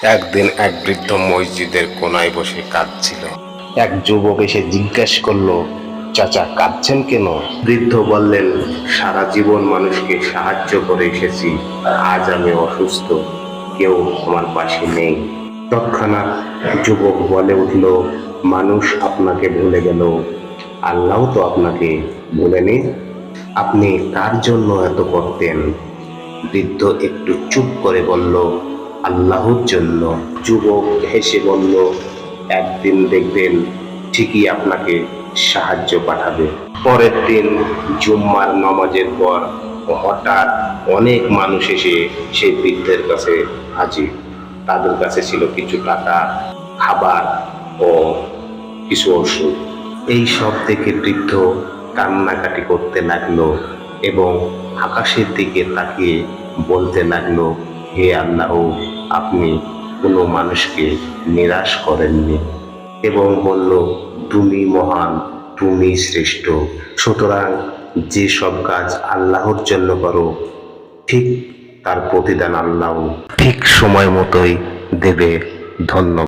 একদিন এক বৃদ্ধ মসজিদের কোনায় বসে কাঁদছিল। এক যুবক এসে জিজ্ঞেস করলো, চাচা কাঁদছেন কেন? বৃদ্ধ বললেন, সারা জীবন মানুষকে সাহায্য করে এসেছি, আজ আমি অসুস্থ, কেউ আমার পাশে নেই। তৎক্ষণাৎ যুবক বলে উঠল, মানুষ আপনাকে ভুলে গেল, আল্লাহ তো আপনাকে ভুলেনি। আপনি কার জন্য এত করতেন? বৃদ্ধ একটু চুপ করে বলল, আল্লাহর জন্য। যুবক হেসে বলল, একদিন দেখবেন ঠিকই আপনাকে সাহায্য পাঠাবে। পরের দিন জুম্মার নামাজের পর হঠাৎ অনেক মানুষ এসে সেই বৃদ্ধের কাছে হাজির। তাদের কাছে ছিল কিছু টাকা, খাবার ও কিছু ওষুধ। এই সব দেখে বৃদ্ধ কান্নাকাটি করতে লাগলো এবং আকাশের দিকে তাকিয়ে বলতে লাগলো, হে আল্লাহ, আপনি কোনো মানুষকে নিরাশ করেননি। এবং বলল, তুমি মহান, তুমি শ্রেষ্ঠ। সুতরাং যে সব কাজ আল্লাহর জন্য করো, ঠিক তার প্রতিদান আল্লাহ ঠিক সময় মতোই দেবে। ধন্যবাদ।